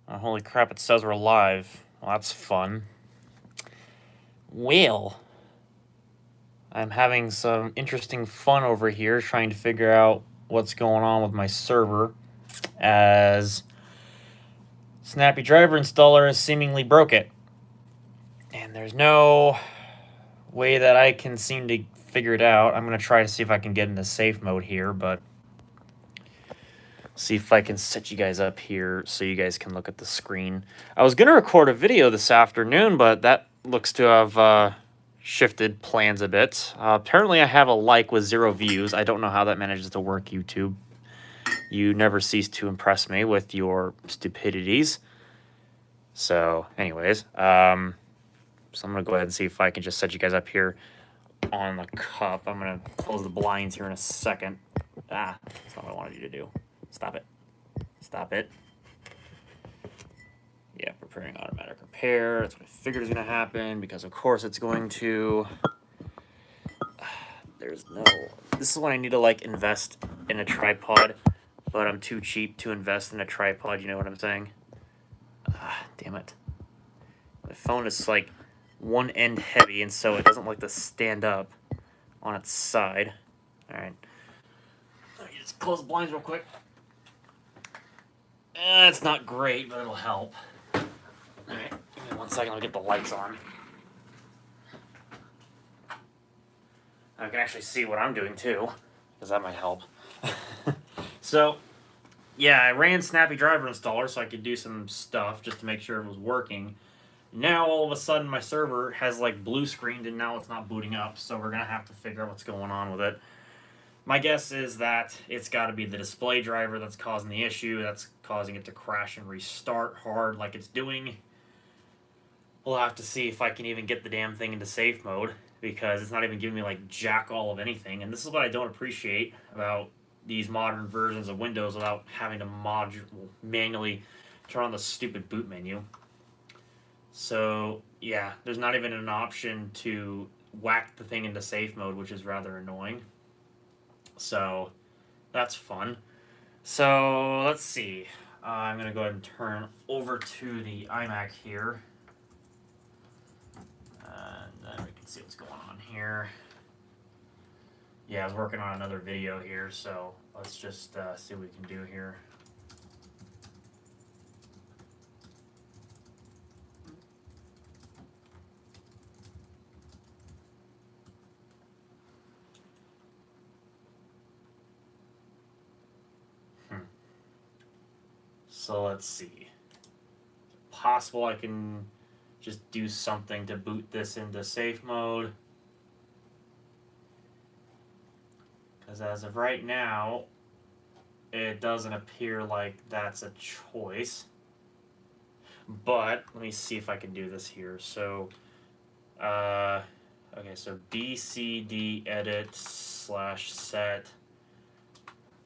Oh, holy crap, it says we're live. Well, that's fun. Well, I'm having some interesting fun over here trying to figure out what's going on with my server, as Snappy Driver Installer has seemingly broke it. And there's no way that I can seem to figure it out. I'm going to try to see if I can get into safe mode here, but see if I can set you guys up here so you guys can look at the screen. I was going to record a video this afternoon, but that looks to have shifted plans a bit. Apparently I have a like with 0 views. I don't know how that manages to work, YouTube. You never cease to impress me with your stupidities. So anyways, so I'm going to go ahead and see if I can just set you guys up here on the cup. I'm going to close the blinds here in a second. That's not what I wanted you to do. Stop it. Stop it. Yeah, preparing automatic repair. That's what I figured was going to happen, because of course it's going to. There's no. This is when I need to like invest in a tripod, but I'm too cheap to invest in a tripod. You know what I'm saying? Damn it. My phone is like one end heavy, and so it doesn't like to stand up on its side. All right. Let me just close the blinds real quick. It's not great, but it'll help. Alright, give me 1 second, let me get the lights on. I can actually see what I'm doing too, because that might help. So, yeah, I ran Snappy Driver Installer so I could do some stuff just to make sure it was working. Now, all of a sudden, my server has like blue screened and now it's not booting up, so we're going to have to figure out what's going on with it. My guess is that it's got to be the display driver that's causing the issue, that's causing it to crash and restart hard like it's doing. We'll have to see if I can even get the damn thing into safe mode, because it's not even giving me like jack all of anything. And this is what I don't appreciate about these modern versions of Windows without having to manually turn on the stupid boot menu. So yeah, there's not even an option to whack the thing into safe mode, which is rather annoying. So that's fun. So let's see. I'm going to go ahead and turn over to the iMac here. And then we can see what's going on here. Yeah, I was working on another video here, so let's just see what we can do here. So let's see. Is it possible I can just do something to boot this into safe mode? Because as of right now, it doesn't appear like that's a choice. But let me see if I can do this here. So, okay, so BCD edit / set.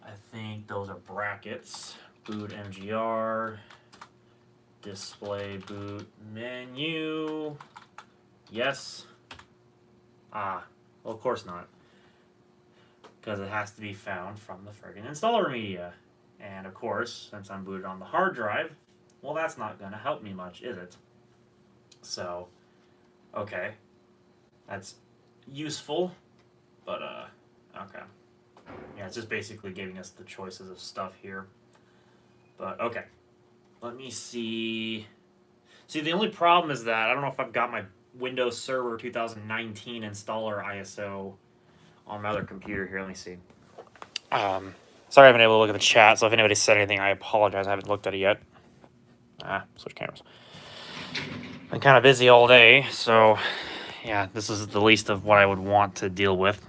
I think those are brackets. Boot MGR, display boot menu. Yes. Well, of course not, because it has to be found from the friggin' installer media. And of course, since I'm booted on the hard drive, well, that's not going to help me much, is it? So, okay. That's useful, but, okay. Yeah, it's just basically giving us the choices of stuff here. But, okay. Let me see. See, the only problem is that I don't know if I've got my Windows Server 2019 installer ISO on my other computer here. Let me see. Sorry I haven't been able to look at the chat, so if anybody said anything, I apologize. I haven't looked at it yet. Switch cameras. Been kind of busy all day, so yeah, this is the least of what I would want to deal with.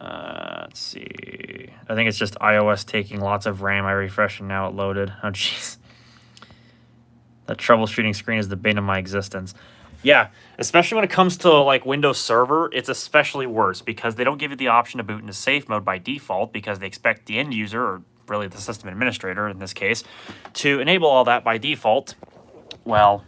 Let's see. I think it's just iOS taking lots of RAM. I refreshed and now it loaded. Oh, jeez. That troubleshooting screen is the bane of my existence. Yeah, especially when it comes to like Windows Server, it's especially worse because they don't give you the option to boot into safe mode by default because they expect the end user, or really the system administrator in this case, to enable all that by default. Well,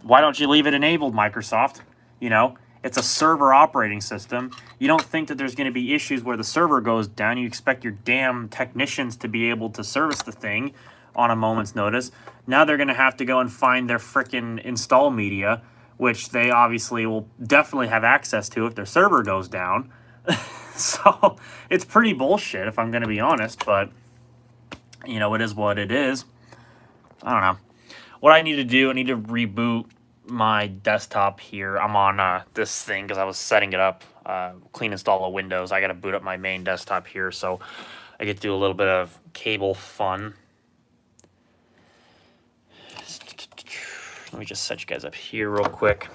why don't you leave it enabled, Microsoft? You know, It's a server operating system. You don't think that there's going to be issues where the server goes down. You expect your damn technicians to be able to service the thing on a moment's notice. Now they're going to have to go and find their frickin' install media, which they obviously will definitely have access to if their server goes down. So it's pretty bullshit, if I'm going to be honest, but you know, it is what it is. I don't know. What I need to do, I need to reboot my desktop here. I'm on this thing because I was setting it up, clean install of Windows. I got to boot up my main desktop here, so I get to do a little bit of cable fun. Let me just set you guys up here real quick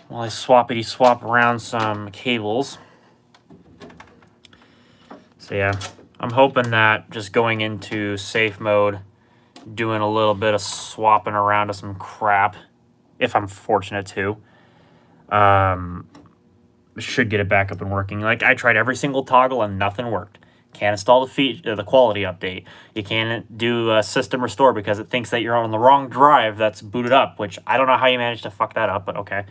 while I swappity swap around some cables. So yeah, I'm hoping that just going into safe mode, doing a little bit of swapping around to some crap, if I'm fortunate to, should get it back up and working. Like, I tried every single toggle and nothing worked. Can't install the quality update. You can't do a system restore because it thinks that you're on the wrong drive that's booted up, which I don't know how you managed to fuck that up, but okay.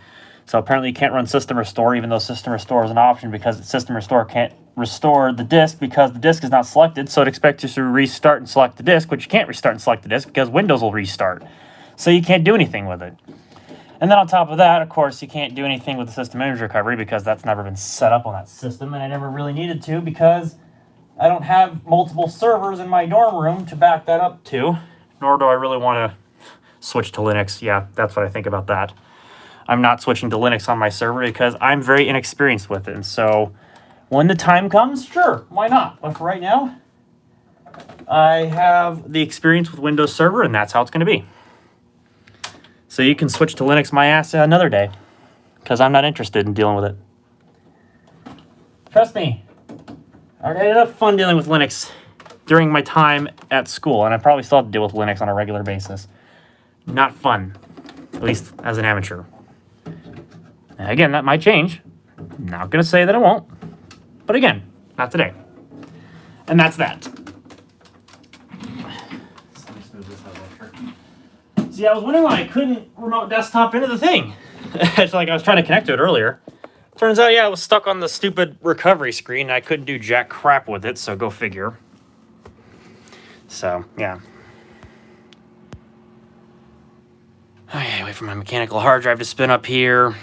So apparently you can't run system restore, even though system restore is an option, because system restore can't restore the disk because the disk is not selected. So it expects you to restart and select the disk, which you can't restart and select the disk because Windows will restart. So you can't do anything with it. And then on top of that, of course, you can't do anything with the system image recovery because that's never been set up on that system, and I never really needed to because I don't have multiple servers in my dorm room to back that up to, nor do I really want to switch to Linux. Yeah, that's what I think about that. I'm not switching to Linux on my server because I'm very inexperienced with it. And so when the time comes, sure, why not? But for right now, I have the experience with Windows Server, and that's how it's going to be. So you can switch to Linux my ass another day because I'm not interested in dealing with it. Trust me, I had enough fun dealing with Linux during my time at school, and I probably still have to deal with Linux on a regular basis. Not fun, at least as an amateur. And again, that might change. I'm not going to say that it won't. But again, not today. And that's that. See, I was wondering why I couldn't remote desktop into the thing. It's like I was trying to connect to it earlier. Turns out, yeah, I was stuck on the stupid recovery screen. I couldn't do jack crap with it, so go figure. So, yeah. Okay, wait for my mechanical hard drive to spin up here.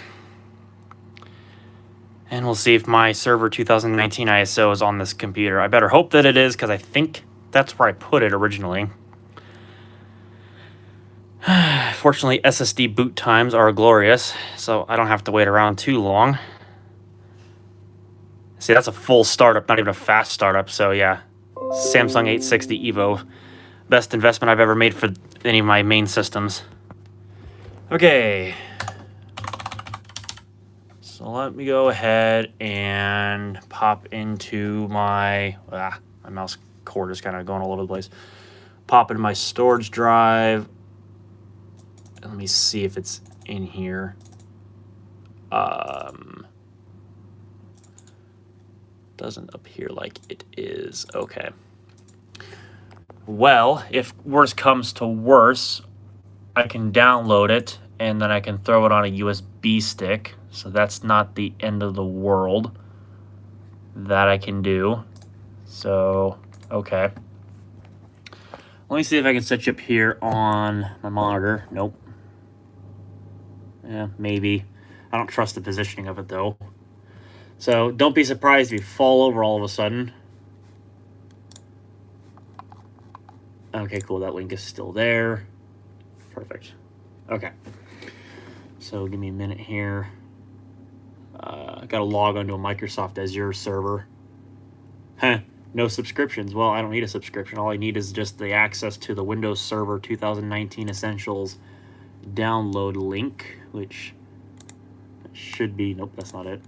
And we'll see if my server 2019 ISO is on this computer. I better hope that it is, because I think that's where I put it originally. Fortunately, SSD boot times are glorious, so I don't have to wait around too long. See, that's a full startup, not even a fast startup, so yeah. Samsung 860 EVO. Best investment I've ever made for any of my main systems. Okay. So let me go ahead and pop into my mouse cord is kind of going all over the place. Pop into my storage drive. Let me see if it's in here. Doesn't appear like it is. Okay. Well, if worse comes to worse, I can download it and then I can throw it on a USB stick. So that's not the end of the world. That I can do. So, okay. Let me see if I can set you up here on my monitor. Nope. Yeah, maybe. I don't trust the positioning of it, though. So, don't be surprised if you fall over all of a sudden. Okay, cool. That link is still there. Perfect. Okay. So, give me a minute here. I got to log onto a Microsoft Azure server. No subscriptions. Well, I don't need a subscription. All I need is just the access to the Windows Server 2019 Essentials download link, which should be... Nope, that's not it.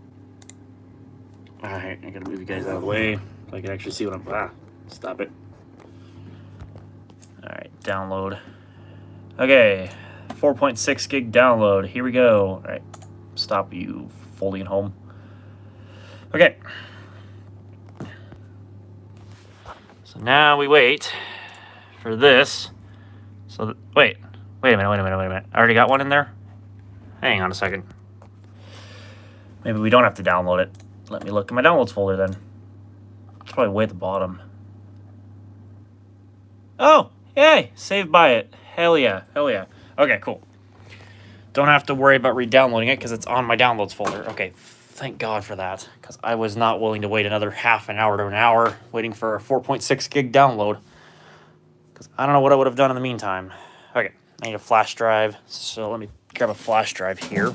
Alright, I gotta move you guys out of the way so I can actually see what I'm... Stop it. Alright, download. Okay, 4.6 gig download. Here we go. Alright, stop you folding home. Okay. So now we wait for this. So, wait a minute. I already got one in there? Hang on a second. Maybe we don't have to download it. Let me look in my downloads folder then. It's probably way at the bottom. Oh, yay! Saved by it. Hell yeah. Hell yeah. Okay, cool. Don't have to worry about re-downloading it because it's on my downloads folder. Okay, thank God for that, because I was not willing to wait another half an hour to an hour waiting for a 4.6 gig download, because I don't know what I would have done in the meantime. Okay, I need a flash drive, so let me grab a flash drive here,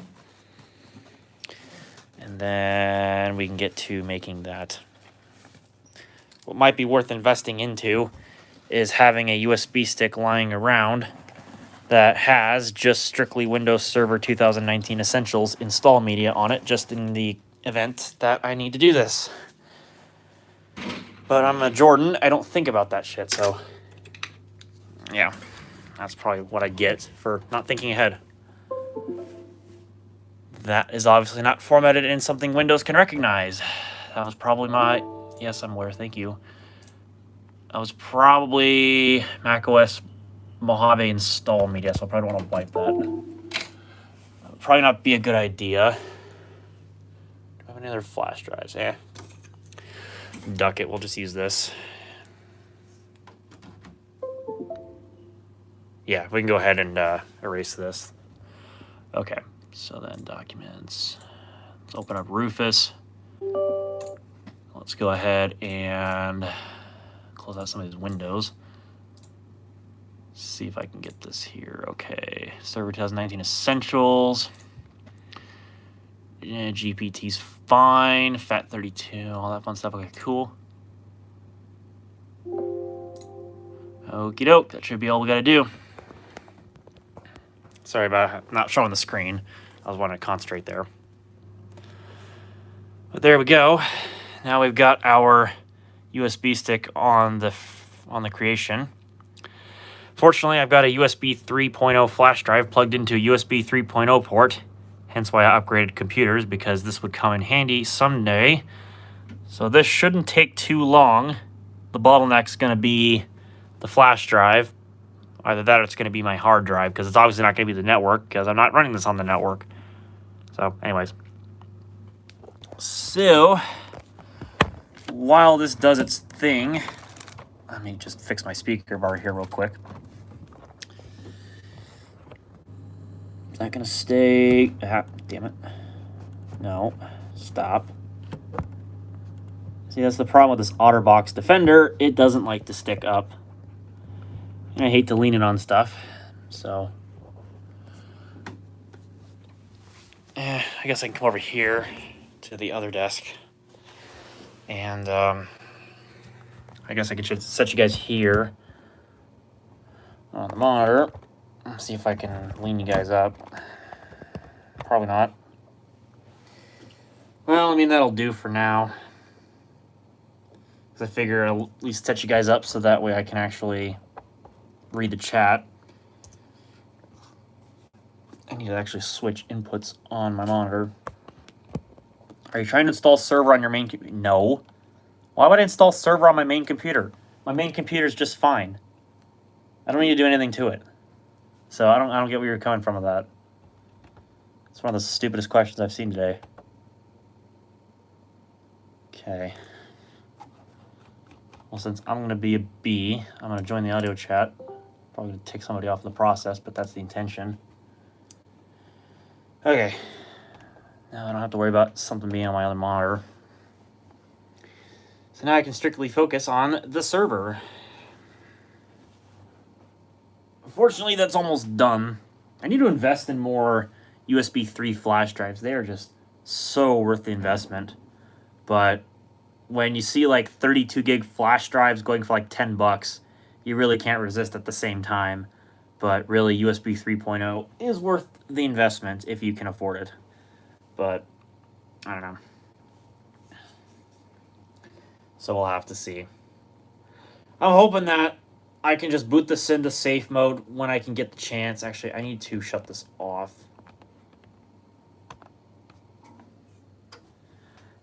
and then we can get to making that. What might be worth investing into is having a USB stick lying around that has just strictly Windows Server 2019 Essentials install media on it, just in the event that I need to do this. But I'm a Jordan, I don't think about that shit, so yeah, that's probably what I get for not thinking ahead. That is obviously not formatted in something Windows can recognize. That was probably my, yes, I'm aware, thank you. That was probably macOS Mojave install media, so I probably don't want to wipe that. Probably not be a good idea. Do I have any other flash drives? Duck it, we'll just use this. Yeah, we can go ahead and erase this. Okay, so then documents. Let's open up Rufus. Let's go ahead and close out some of these windows. See if I can get this here. Okay, Server 2019 Essentials. Yeah, GPT's fine. FAT32, all that fun stuff. Okay, cool. Okie doke, that should be all we gotta do. Sorry about not showing the screen. I was wanting to concentrate there. But there we go. Now we've got our USB stick on the creation. Fortunately, I've got a USB 3.0 flash drive plugged into a USB 3.0 port, hence why I upgraded computers, because this would come in handy someday. So this shouldn't take too long. The bottleneck's going to be the flash drive. Either that or it's going to be my hard drive, because it's obviously not going to be the network, because I'm not running this on the network. So, anyways. So, while this does its thing, let me just fix my speaker bar here real quick. Is that going to stay? Ah, damn it. No. Stop. See, that's the problem with this OtterBox Defender. It doesn't like to stick up. And I hate to lean it on stuff. So, I guess I can come over here to the other desk. And I guess I could set you guys here on the monitor. Let's see if I can lean you guys up. Probably not. Well, I mean, that'll do for now. Because I figure I'll at least set you guys up so that way I can actually read the chat. I need to actually switch inputs on my monitor. Are you trying to install server on your main computer? No. Why would I install server on my main computer? My main computer is just fine. I don't need to do anything to it. So I don't get where you're coming from with that. It's one of the stupidest questions I've seen today. Okay. Well, since I'm going to be a B, I'm going to join the audio chat. Probably going to take somebody off in the process, but that's the intention. Okay. Now I don't have to worry about something being on my other monitor. So now I can strictly focus on the server. Unfortunately, that's almost done. I need to invest in more USB 3 flash drives. They are just so worth the investment. But when you see like 32 gig flash drives going for like $10, you really can't resist at the same time. But really, USB 3.0 is worth the investment if you can afford it. But I don't know. So we'll have to see. I'm hoping that I can just boot this into safe mode when I can get the chance. Actually, I need to shut this off.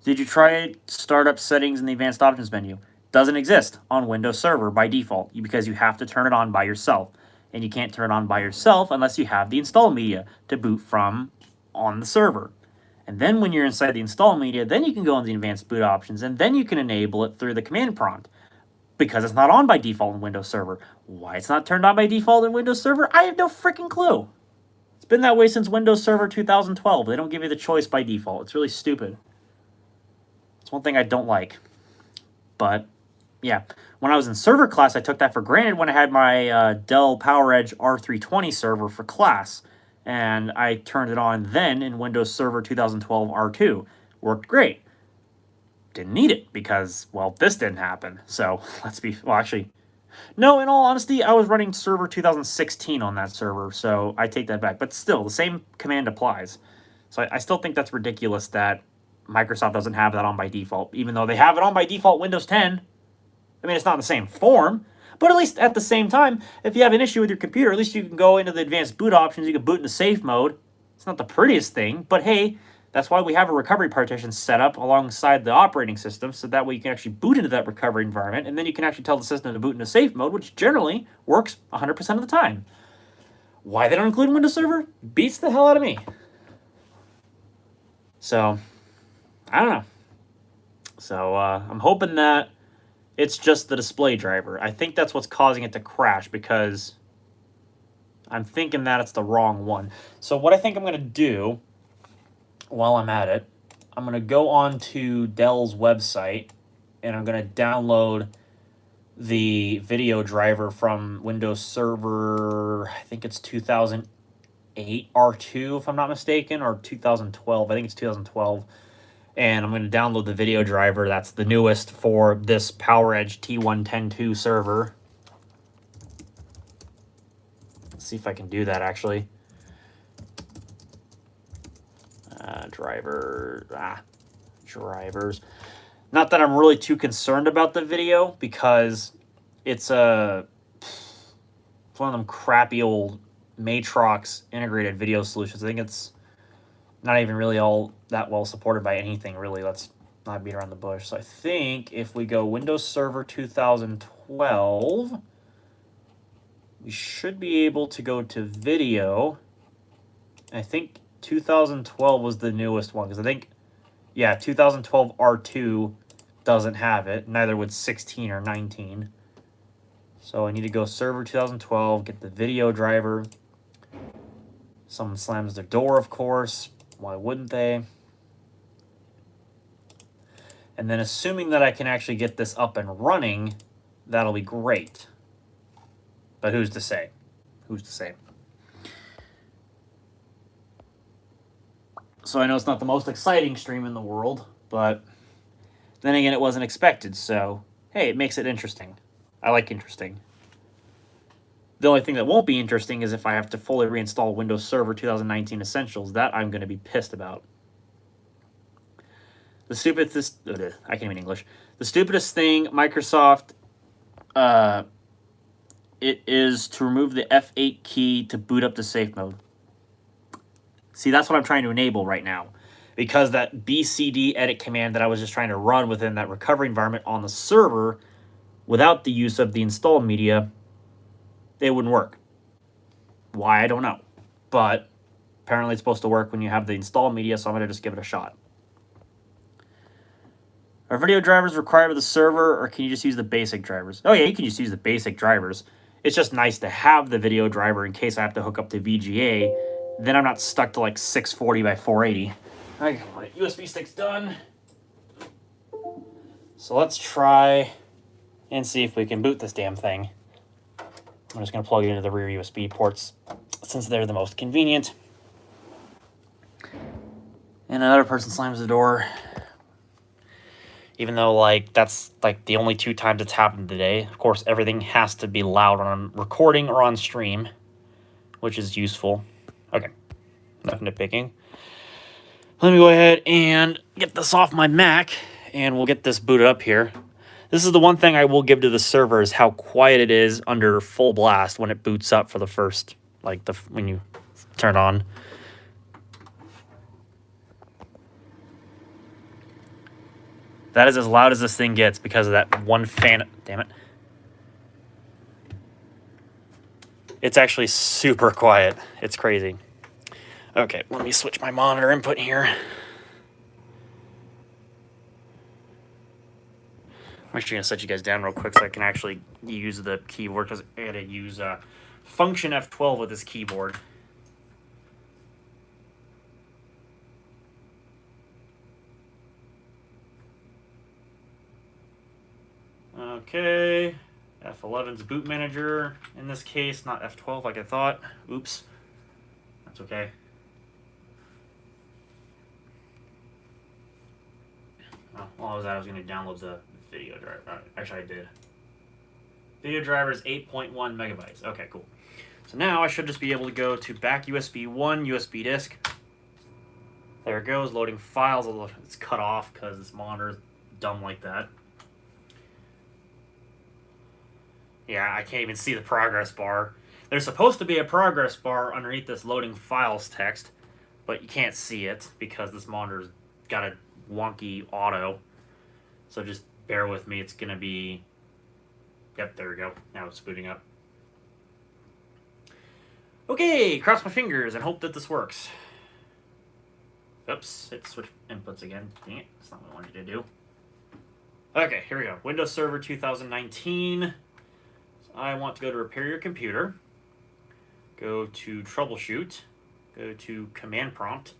Did you try startup settings in the advanced options menu? Doesn't exist on Windows Server by default because you have to turn it on by yourself. And you can't turn it on by yourself unless you have the install media to boot from on the server. And then when you're inside the install media, then you can go in the advanced boot options, and then you can enable it through the command prompt. Because it's not on by default in Windows Server. Why it's not turned on by default in Windows Server, I have no freaking clue. It's been that way since Windows Server 2012. They don't give you the choice by default. It's really stupid. It's one thing I don't like. But, yeah. When I was in server class, I took that for granted when I had my Dell PowerEdge R320 server for class. And I turned it on then in Windows Server 2012 R2. Worked great. Didn't need it because, well, this didn't happen. So, actually, no, in all honesty, I was running server 2016 on that server, so I take that back. But still, the same command applies. So I still think that's ridiculous that Microsoft doesn't have that on by default, even though they have it on by default Windows 10. I mean, it's not in the same form, but at least at the same time, if you have an issue with your computer, at least you can go into the advanced boot options, you can boot into safe mode. It's not the prettiest thing, but hey, that's why we have a recovery partition set up alongside the operating system, so that way you can actually boot into that recovery environment, and then you can actually tell the system to boot into safe mode, which generally works 100% of the time. Why they don't include Windows Server beats the hell out of me. So, I don't know. So, I'm hoping that it's just the display driver. I think that's what's causing it to crash, because I'm thinking that it's the wrong one. So what I think I'm going to do while I'm at it, I'm going to go on to Dell's website, and I'm going to download the video driver from Windows Server, I think it's 2008 R2, if I'm not mistaken, or 2012. I think it's 2012. And I'm going to download the video driver. That's the newest for this PowerEdge T110.2 server. Let's see if I can do that, actually. Drivers. Not that I'm really too concerned about the video, because it's one of them crappy old Matrox integrated video solutions. I think it's not even really all that well supported by anything, really. Let's not beat around the bush. So I think if we go Windows Server 2012, we should be able to go to video. I think 2012 was the newest one, because I think, yeah, 2012 R2 doesn't have it. Neither would 16 or 19. So I need to go Server 2012, get the video driver. Someone slams their door, of course. Why wouldn't they? And then assuming that I can actually get this up and running, that'll be great. But who's to say? Who's to say? So I know it's not the most exciting stream in the world, but then again, it wasn't expected, so hey, it makes it interesting. I like interesting. The only thing that won't be interesting is if I have to fully reinstall Windows Server 2019 Essentials. That I'm going to be pissed about. The stupidest... I can't even English. The stupidest thing, Microsoft... it is to remove the F8 key to boot up to safe mode. See, that's what I'm trying to enable right now. Because that BCD edit command that I was just trying to run within that recovery environment on the server, without the use of the install media, it wouldn't work. Why, I don't know. But apparently it's supposed to work when you have the install media, so I'm going to just give it a shot. Are video drivers required with the server, or can you just use the basic drivers? Oh yeah, you can just use the basic drivers. It's just nice to have the video driver in case I have to hook up to VGA. Then I'm not stuck to like 640 by 480. I got my USB stick's done. So let's try and see if we can boot this damn thing. I'm just going to plug it into the rear USB ports since they're the most convenient. And another person slams the door. Even though, like, that's, like, the only 2 times it's happened today. Of course, everything has to be loud on recording or on stream, which is useful. Okay, enough nitpicking. Let me go ahead and get this off my Mac, and we'll get this booted up here. This is the one thing I will give to the server, is how quiet it is under full blast when it boots up for the first, like, when you turn on. That is as loud as this thing gets because of that one fan. Damn it. It's actually super quiet. It's crazy. Okay, let me switch my monitor input here. I'm actually gonna set you guys down real quick so I can actually use the keyboard, because I gotta use function F12 with this keyboard. Okay, F11's boot manager in this case, not F12 like I thought. Oops, that's okay. Oh, while I was at, I was going to download the video driver. Actually, I did. Video driver is 8.1 megabytes. Okay, cool. So now I should just be able to go to back USB 1 USB disk. There it goes, loading files. It's cut off because this monitor is dumb like that. Yeah, I can't even see the progress bar. There's supposed to be a progress bar underneath this loading files text, but you can't see it because this monitor's got a wonky auto. So just bear with me. It's going to be... Yep, there we go. Now it's booting up. Okay, cross my fingers and hope that this works. Oops, hit switch inputs again. Dang it, that's not what I wanted you to do. Okay, here we go. Windows Server 2019. So I want to go to repair your computer. Go to troubleshoot. Go to command prompt.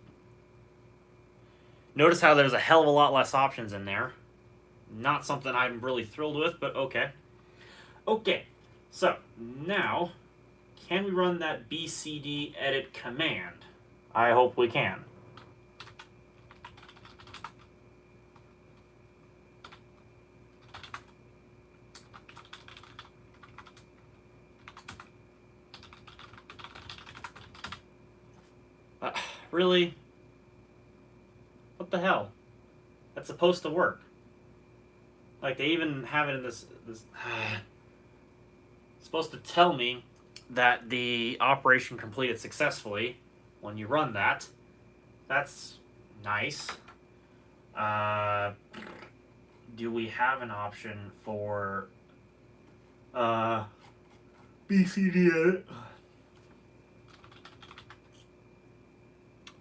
Notice how there's a hell of a lot less options in there. Not something I'm really thrilled with, but okay. Okay, so now, can we run that bcd edit command? I hope we can. Really? What the hell? That's supposed to work. Like, they even have it in this it's supposed to tell me that the operation completed successfully when you run that. That's nice. Do we have an option for BCD edit?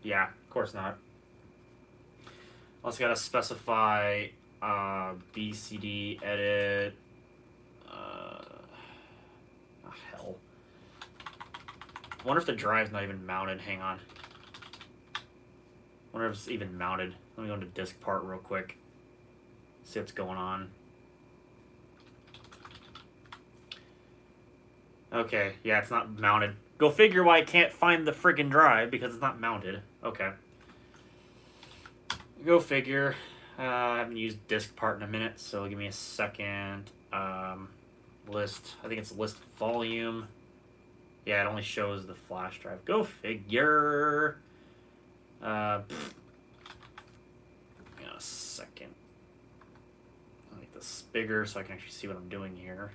Yeah, of course not. Also gotta specify BCD edit. Hell. I wonder if the drive's not even mounted. Hang on. I wonder if it's even mounted. Let me go into disk part real quick. See what's going on. Okay, yeah, it's not mounted. Go figure why I can't find the friggin' drive, because it's not mounted. Okay. Go figure. I haven't used disk part in a minute, so give me a second. List. I think it's list volume. Yeah, it only shows the flash drive. Go figure. Hang on a second. I'll make this bigger so I can actually see what I'm doing here.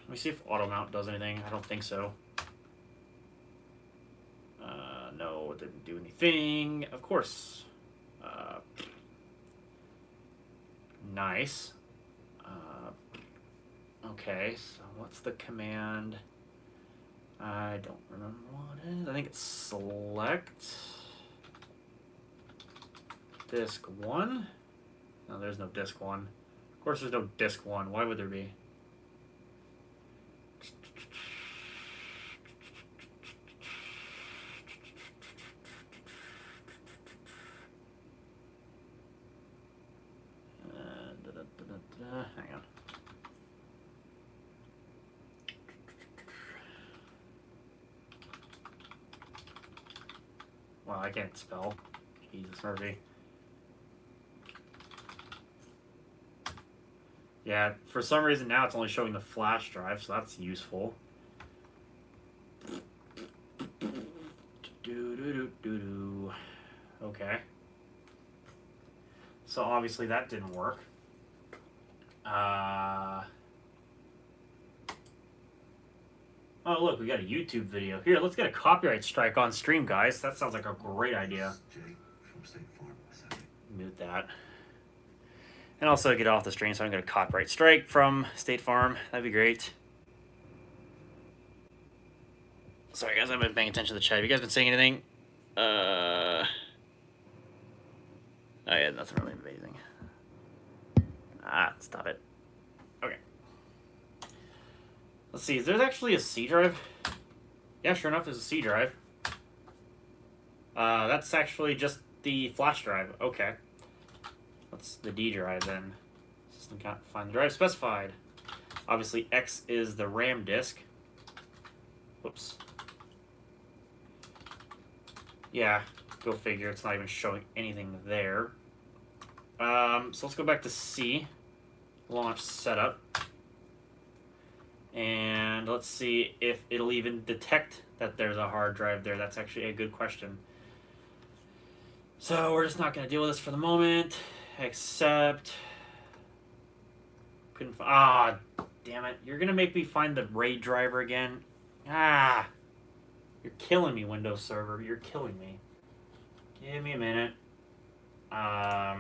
Let me see if auto mount does anything. I don't think so. No, it didn't do anything. Of course. Nice. Okay, so what's the command? I don't remember what it is. I think it's select disk 1. No, there's no disk 1. Of course there's no disk 1. Why would there be? Hang on. Wow, I can't spell. Jesus Murphy. Yeah, for some reason now it's only showing the flash drive, so that's useful. Okay. So obviously that didn't work. Oh, look, we got a YouTube video. Here, let's get a copyright strike on stream, guys. That sounds like a great idea. Mute that. And also get off the stream so I don't get a copyright strike from State Farm. That'd be great. Sorry, guys, I haven't been paying attention to the chat. Have you guys been saying anything? Oh, yeah, nothing really amazing. Ah, stop it. Okay. Let's see, is there actually a C drive? Yeah, sure enough, there's a C drive. That's actually just the flash drive. Okay. What's the D drive then? System can't find the drive specified. Obviously, X is the RAM disk. Whoops. Yeah, go figure. It's not even showing anything there. So let's go back to C. Launch setup. And let's see if it'll even detect that there's a hard drive there. That's actually a good question. So we're just not going to deal with this for the moment. Except... couldn't... Ah, damn it. You're going to make me find the RAID driver again. Ah. You're killing me, Windows Server. You're killing me. Give me a minute. I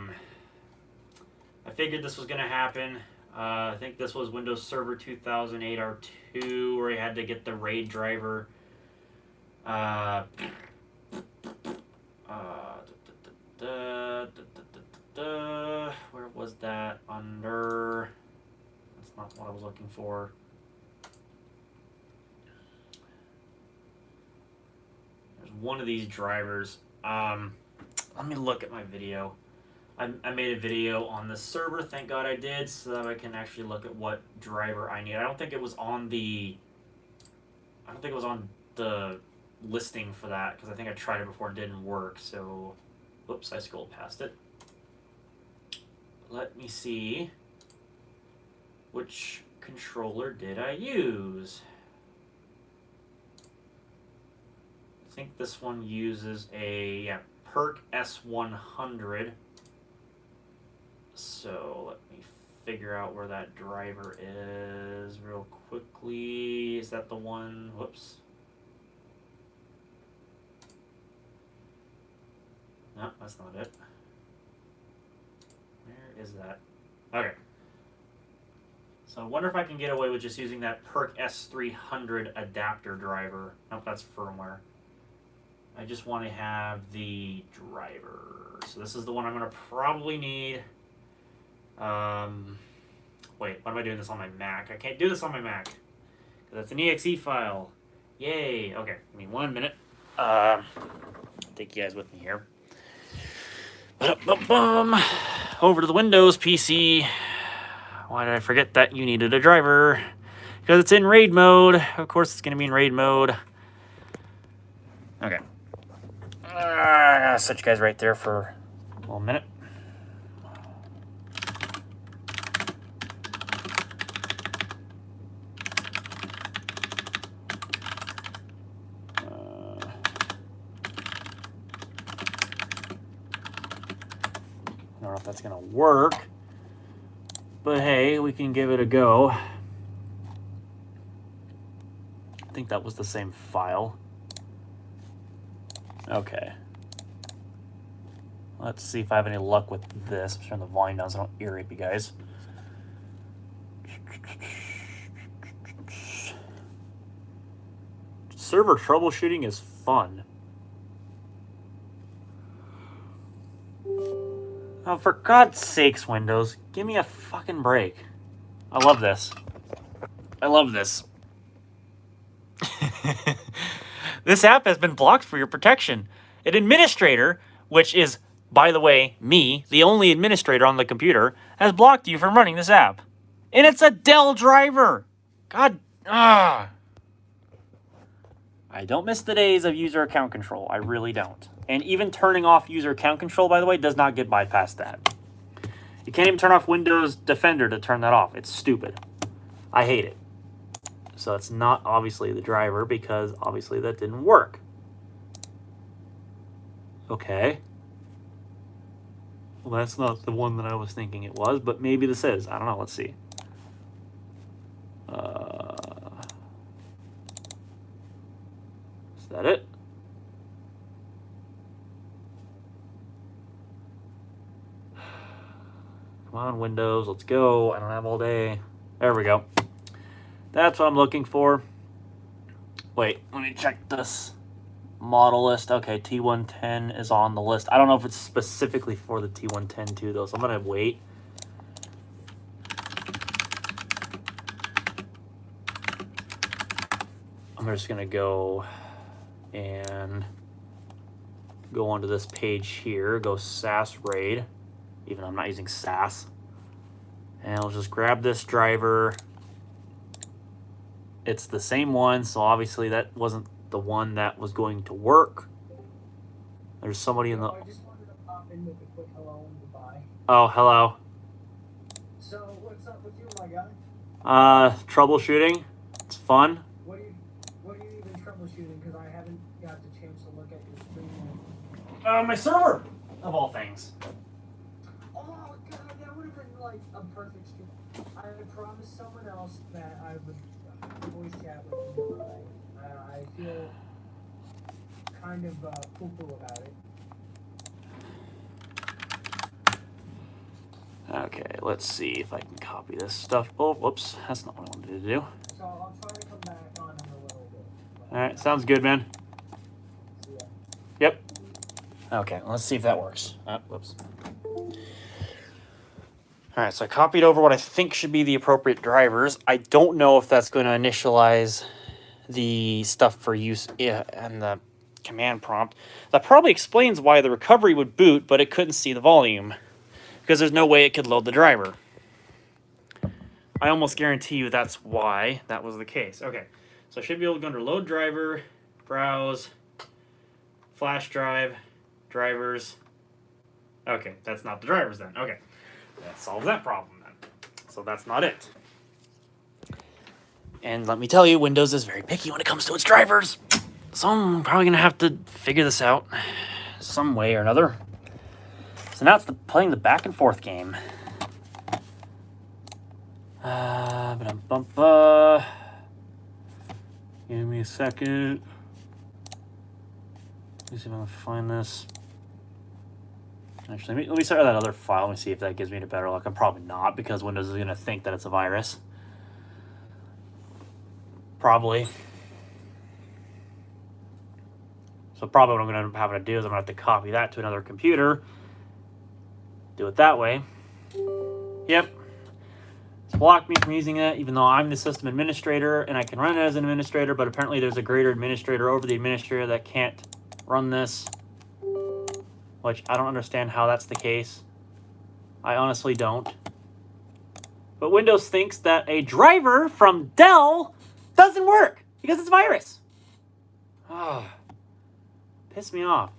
figured this was going to happen. I think this was Windows Server 2008 R2 where I had to get the RAID driver. Where was that? Under... That's not what I was looking for. There's one of these drivers. Let me look at my video. I made a video on the server, thank God I did, so that I can actually look at what driver I need. I don't think it was on the listing for that, because I think I tried it before, it didn't work, so whoops, I scrolled past it. Let me see, which controller did I use? I think this one uses a PERC S100. So let me figure out where that driver is real quickly. Is that the one? Whoops. No, that's not it. Where is that? Okay. So I wonder if I can get away with just using that PERC S300 adapter driver. Nope, that's firmware. I just want to have the driver. So this is the one I'm going to probably need. Wait, why am I doing this on my Mac? I can't do this on my Mac, because that's an exe file. Yay. Okay, give me 1 minute. Take you guys with me here. Over to the Windows PC. Why did I forget that you needed a driver? Because it's in RAID mode. Of course it's going to be in RAID mode. Okay. I'm going to set you guys right there for a little minute. I don't know if that's going to work, but hey, we can give it a go. I think that was the same file. Okay. Let's see if I have any luck with this. I'm turn the volume down so I don't irritate you guys. Server troubleshooting is fun. Oh, for God's sakes, Windows, give me a fucking break. I love this. I love this. This app has been blocked for your protection. An administrator, which is, by the way, me, the only administrator on the computer, has blocked you from running this app. And it's a Dell driver. God, I don't miss the days of user account control. I really don't. And even turning off user account control, by the way, does not get bypassed that. You can't even turn off Windows Defender to turn that off. It's stupid. I hate it. So it's not obviously the driver, because obviously that didn't work. Okay. Well, that's not the one that I was thinking it was, but maybe this is. I don't know. Let's see. Is that it? Come on, Windows. Let's go. I don't have all day. There we go. That's what I'm looking for. Wait, let me check this model list. Okay, T110 is on the list. I don't know if it's specifically for the T110 too, though, so I'm going to wait. I'm just going to go and go onto this page here, go SAS RAID, even though I'm not using SAS. And I'll just grab this driver. It's the same one, so obviously that wasn't the one that was going to work. There's somebody in the... I just wanted to pop in with a quick hello and goodbye. Oh, hello. So, what's up with you, my guy? Troubleshooting. It's fun. What are you even troubleshooting? Because I haven't got the chance to look at your screen yet. My server, of all things. Oh, God, that would have been like a perfect stream. I promised someone else that I would voice chat with you tonight. I feel kind of poo-poo about it. Okay, let's see if I can copy this stuff. Oh, whoops, that's not what I wanted to do. So I'll try to come back on in a little bit. All right, sounds good, man. See ya. Yep. Okay, let's see if that works. Whoops. All right, so I copied over what I think should be the appropriate drivers. I don't know if that's going to initialize the stuff for use and the command prompt. That probably explains why the recovery would boot, but it couldn't see the volume, because there's no way it could load the driver. I almost guarantee you that's why that was the case. Okay, so I should be able to go under load driver, browse, flash drive, drivers. Okay, that's not the drivers then. Okay, that solves that problem then. So that's not it. And let me tell you, Windows is very picky when it comes to its drivers. So I'm probably going to have to figure this out some way or another. So now it's playing the back and forth game. Give me a second. Let me see if I can find this. Actually, let me start with that other file. Let me see if that gives me a better luck. I'm probably not, because Windows is going to think that it's a virus. Probably. So probably what I'm going to end up having to do is I'm going to have to copy that to another computer. Do it that way. Yep. It's blocked me from using it, even though I'm the system administrator and I can run it as an administrator, but apparently there's a greater administrator over the administrator that can't run this, which I don't understand how that's the case. I honestly don't. But Windows thinks that a driver from Dell doesn't work because it's a virus. Ah, piss me off.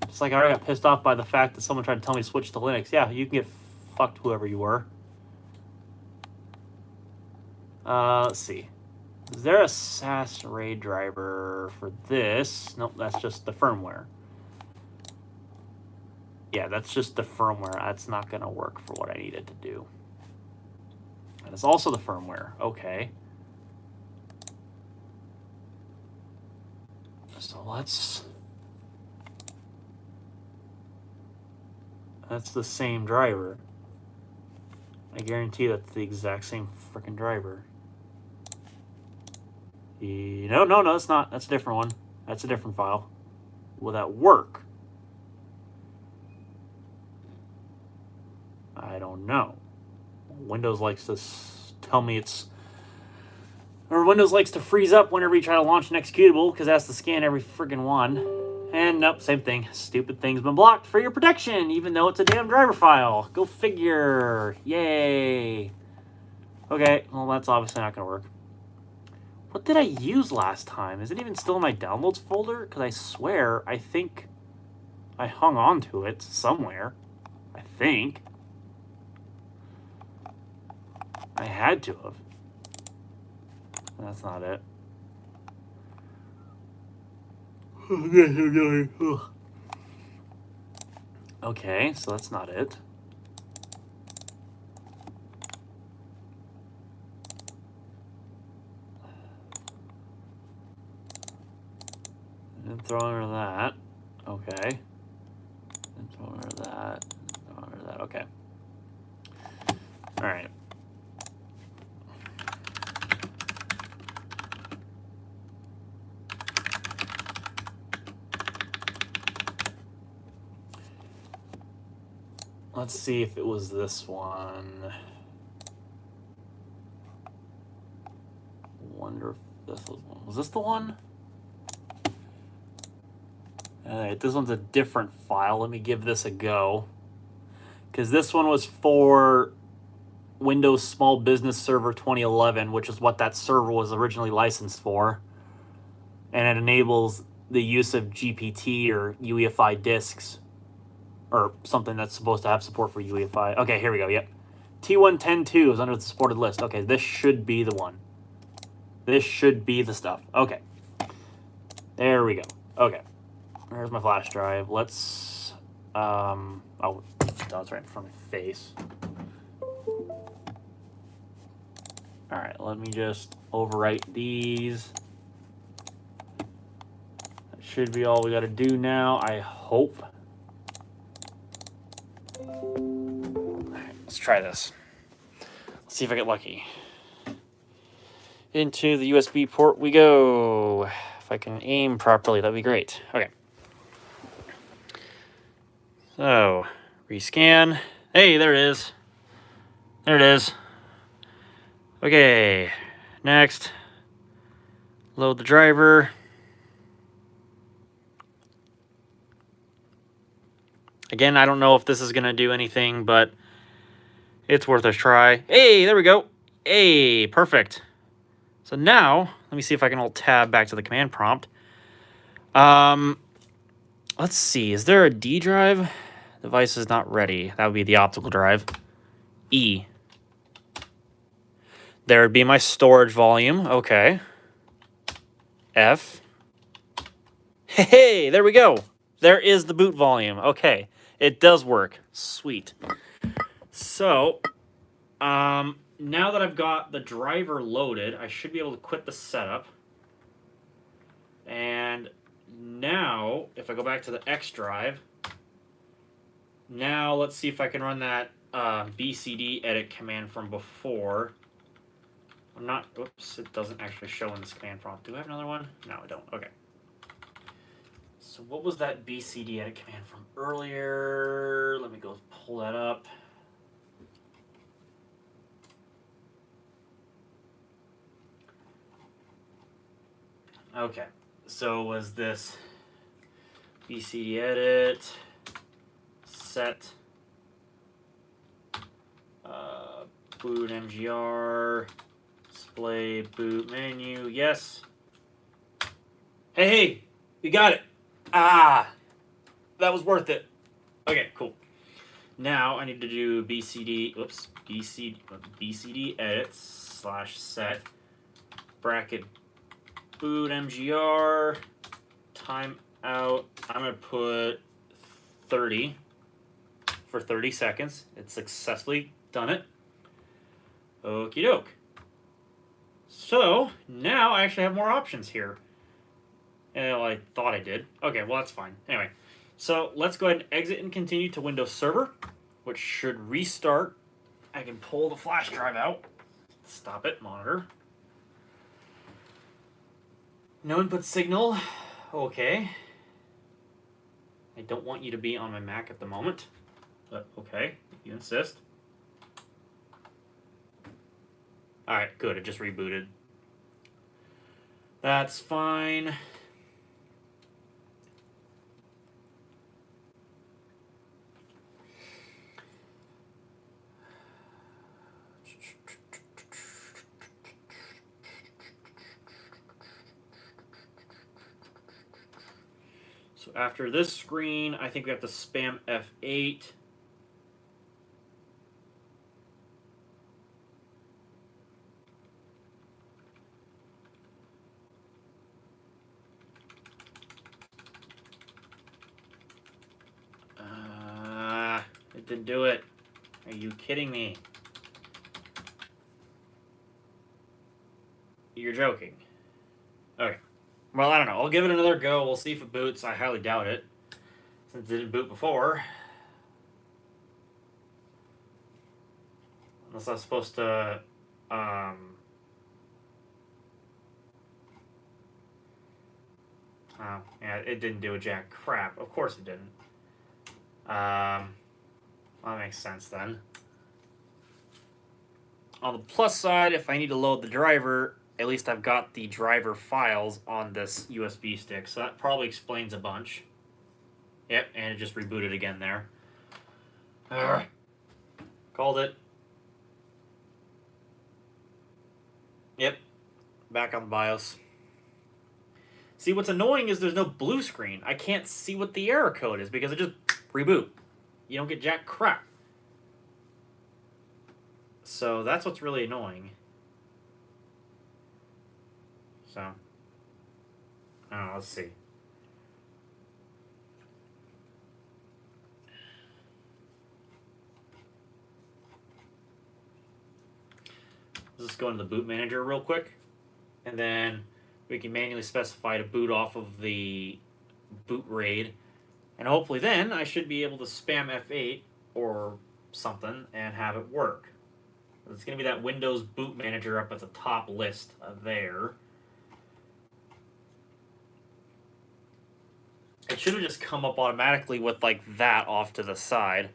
Just like I already got pissed off by the fact that someone tried to tell me to switch to Linux. Yeah, you can get fucked, whoever you were. Let's see. Is there a SAS RAID driver for this? Nope, that's just the firmware. Yeah, that's just the firmware. That's not going to work for what I needed to do. And it's also the firmware. Okay. So that's the same driver. I guarantee that's the exact same freaking driver. No, it's not. That's a different one. That's a different file. Will that work? I don't know. Windows likes to tell me it's... Or Windows likes to freeze up whenever you try to launch an executable, because it has to scan every friggin' one. And nope, same thing. Stupid thing's been blocked for your protection, even though it's a damn driver file. Go figure. Yay. Okay, well that's obviously not going to work. What did I use last time? Is it even still in my downloads folder? Because I swear, I think I hung on to it somewhere. I think. I had to have. That's not it. Okay, so that's not it. Didn't throw under that. Okay. Didn't throw under that. Didn't throw under that. Okay. All right. Let's see if it was this one. Wonder if this was one. Was this the one? Alright, this one's a different file. Let me give this a go. Because this one was for Windows Small Business Server 2011, which is what that server was originally licensed for. And it enables the use of GPT or UEFI disks. Or something that's supposed to have support for UEFI. Okay, here we go, yep. T110.2 is under the supported list. Okay, this should be the one. This should be the stuff. Okay. There we go. Okay. There's my flash drive. Let's, oh, it's right in front of my face. All right, let me just overwrite these. That should be all we got to do now, I hope. All right, let's try this. Let's see if I get lucky. Into the USB port we go. If I can aim properly, that'd be great. Okay. So, rescan. Hey, there it is. There it is. Okay, next. Load the driver. Again, I don't know if this is going to do anything, but it's worth a try. Hey, there we go. Hey, perfect. So now, let me see if I can alt tab back to the command prompt. Let's see, is there a D drive? Device is not ready. That would be the optical drive. E. There would be my storage volume. Okay. F. Hey, there we go. There is the boot volume. Okay. It does work. Sweet. So, now that I've got the driver loaded, I should be able to quit the setup. And now, if I go back to the X drive, now let's see if I can run that BCD edit command from before. I'm not, oops, it doesn't actually show in this command prompt. Do I have another one? No, I don't. Okay. So what was that BCD edit command from earlier? Let me go pull that up. Okay, so was this BCD edit, set, boot MGR, display boot menu, yes. Hey, you got it. Ah, that was worth it. Okay, cool. Now I need to do BCD edit / set bracket boot MGR timeout. I'm gonna put 30 for 30 seconds. It's successfully done it. Okie doke. So now I actually have more options here. Well, I thought I did. Okay, well that's fine. Anyway, so let's go ahead and exit and continue to Windows Server, which should restart. I can pull the flash drive out. Stop it, monitor. No input signal. Okay. I don't want you to be on my Mac at the moment, but okay, if you insist. Alright, good, it just rebooted. That's fine. So after this screen, I think we have to spam F8. It didn't do it. Are you kidding me? You're joking. Okay. Well, I don't know. I'll give it another go. We'll see if it boots. I highly doubt it, since it didn't boot before. Unless I was supposed to, oh, yeah, it didn't do a jack crap. Of course it didn't. That makes sense then. On the plus side, if I need to load the driver, at least I've got the driver files on this USB stick, so that probably explains a bunch. Yep, and it just rebooted again there. Called it. Yep, back on the BIOS. See, what's annoying is there's no blue screen. I can't see what the error code is because it just reboot. You don't get jack crap. So that's what's really annoying. So, I don't know, let's see. Let's just go into the boot manager real quick. And then we can manually specify to boot off of the boot RAID. And hopefully then I should be able to spam F8 or something and have it work. It's going to be that Windows boot manager up at the top list there. It should have just come up automatically with like that off to the side.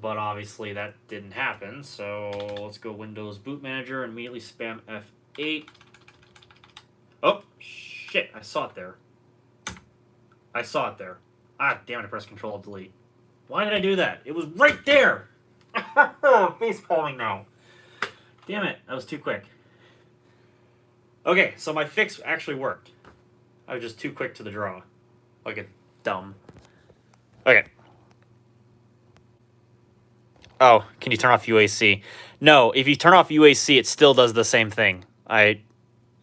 But obviously that didn't happen. So let's go Windows boot manager and immediately spam F8. Oh, shit. I saw it there. I saw it there. Ah, damn it. I pressed Control Delete. Why did I do that? It was right there. Face palming now. Damn it. That was too quick. Okay, so my fix actually worked. I was just too quick to the draw. Like a dumb. Okay. Oh, can you turn off UAC? No, if you turn off UAC, it still does the same thing.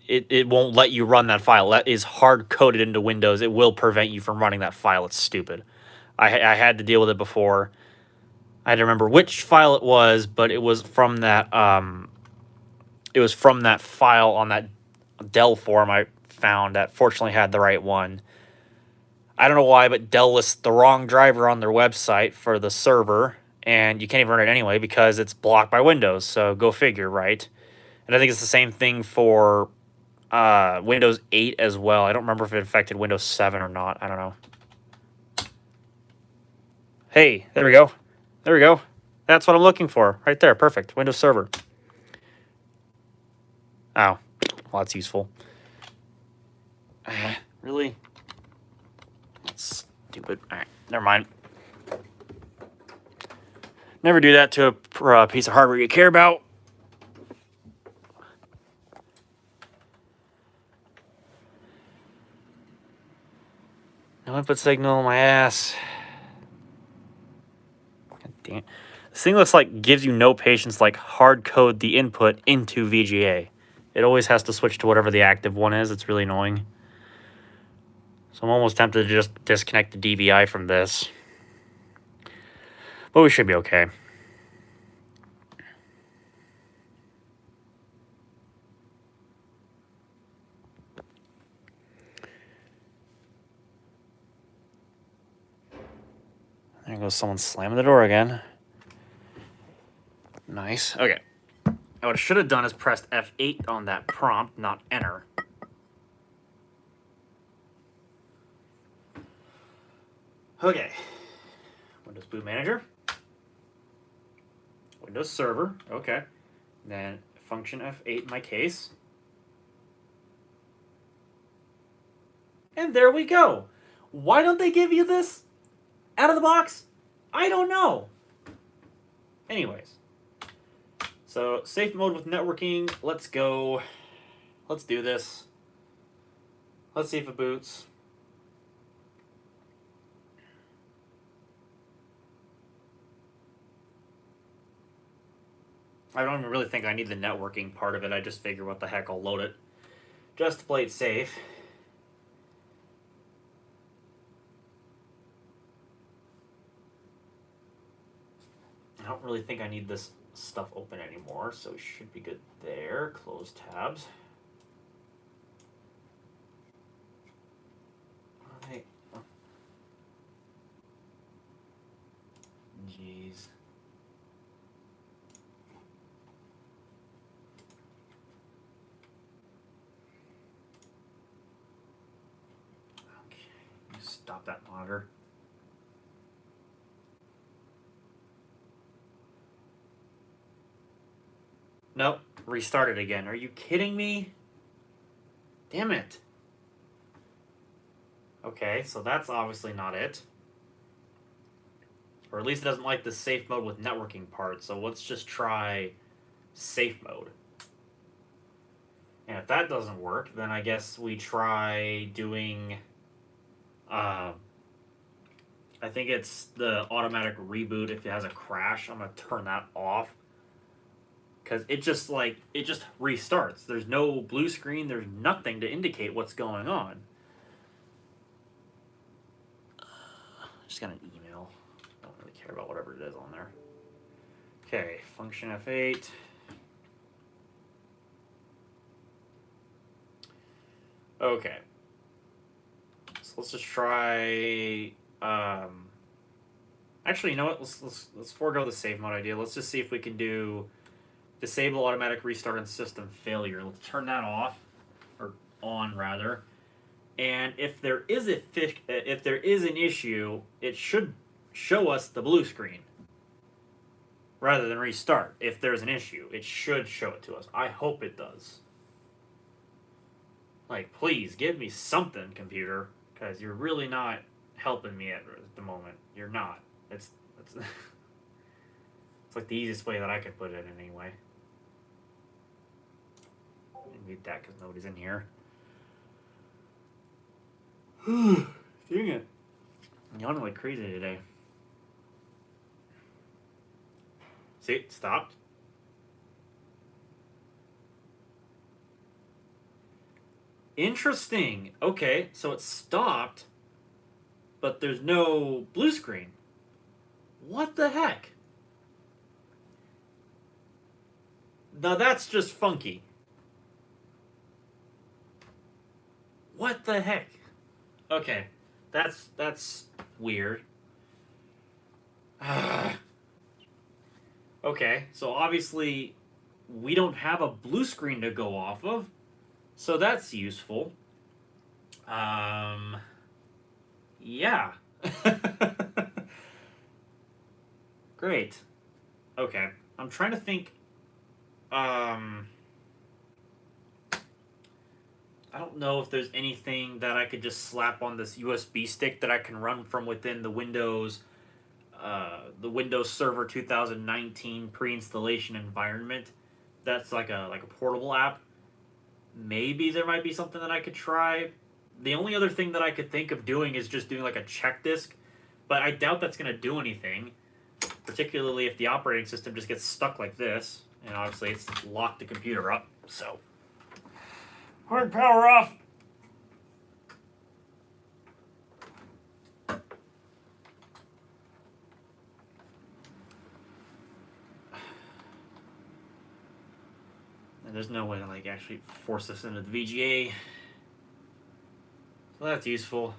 It won't let you run that file. That is hard-coded into Windows. It will prevent you from running that file. It's stupid. I had to deal with it before. I had to remember which file it was, but it was from that file on that Dell forum I found that fortunately had the right one. I don't know why, but Dell lists the wrong driver on their website for the server, and you can't even run it anyway because it's blocked by Windows, so go figure, right? And I think it's the same thing for Windows 8 as well. I don't remember if it affected Windows 7 or not. I don't know. Hey, there we go. There we go. That's what I'm looking for. Right there. Perfect. Windows Server. Oh. Well, that's useful. Really? That's stupid. All right. Never mind. Never do that to a piece of hardware you care about. No input signal, my ass. God damn it. This thing looks like gives you no patience, like hard code the input into VGA. It always has to switch to whatever the active one is. It's really annoying. So I'm almost tempted to just disconnect the DVI from this. But we should be okay. There goes someone slamming the door again. Nice. Okay. Now what I should have done is pressed F8 on that prompt, not enter. Okay. Windows Boot Manager. Windows Server. Okay. Then function F8 in my case. And there we go. Why don't they give you this out of the box? I don't know. Anyways. So, safe mode with networking. Let's go. Let's do this. Let's see if it boots. I don't even really think I need the networking part of it. I just figure what the heck, I'll load it. Just to play it safe. I don't really think I need this stuff open anymore, so it should be good there. Close tabs. Alright. Jeez. Okay, stop that monitor. Nope. Restart it again. Are you kidding me? Damn it. Okay, so that's obviously not it. Or at least it doesn't like the safe mode with networking part, so let's just try safe mode. And if that doesn't work, then I guess we try doing... I think it's the automatic reboot if it has a crash. I'm going to turn that off. Because it just restarts. There's no blue screen. There's nothing to indicate what's going on. Just got an email. Don't really care about whatever it is on there. Okay, function F8. Okay. So let's just try. Actually, you know what? Let's forego the save mode idea. Let's just see if we can do disable automatic restart on system failure. Let's turn that off, or on rather. And if there is an issue, it should show us the blue screen rather than restart. If there's an issue, it should show it to us. I hope it does. Like, please give me something, computer, because you're really not helping me at the moment. You're not. It's it's like the easiest way that I could put it in anyway. Mute that because nobody's in here. Dang it. I'm yawning like crazy today. See, it stopped. Interesting. Okay, so it stopped, but there's no blue screen. What the heck? Now that's just funky. What the heck? Okay, that's weird. Okay, so obviously we don't have a blue screen to go off of, so that's useful. Yeah. Great. Okay, I'm trying to think. I don't know if there's anything that I could just slap on this USB stick that I can run from within the Windows Server 2019 pre-installation environment. That's like a portable app. Maybe there might be something that I could try. The only other thing that I could think of doing is just doing like a check disk, but I doubt that's going to do anything, particularly if the operating system just gets stuck like this, and obviously it's locked the computer up, so... Hard power off! And there's no way to like actually force this into the VGA. So that's useful.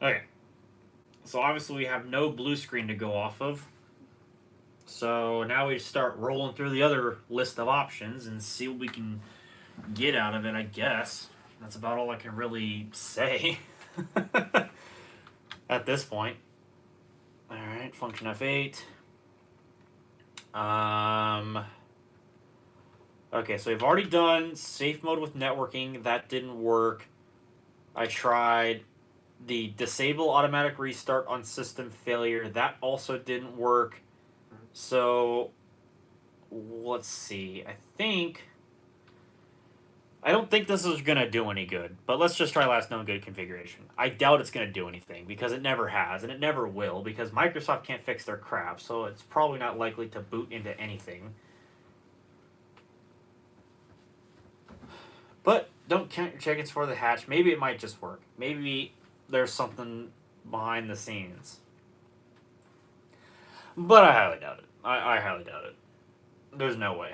Okay, so obviously we have no blue screen to go off of. So now we start rolling through the other list of options and see what we can get out of it, I guess. That's about all I can really say at this point. Alright, function F8. Okay, so we've already done safe mode with networking. That didn't work. I tried the disable automatic restart on system failure. That also didn't work. So let's see. I don't think this is going to do any good, but let's just try last known good configuration. I doubt it's going to do anything because it never has, and it never will, because Microsoft can't fix their crap, so it's probably not likely to boot into anything. But don't count your chickens for the hatch. Maybe it might just work. Maybe there's something behind the scenes. But I highly doubt it. I highly doubt it. There's no way.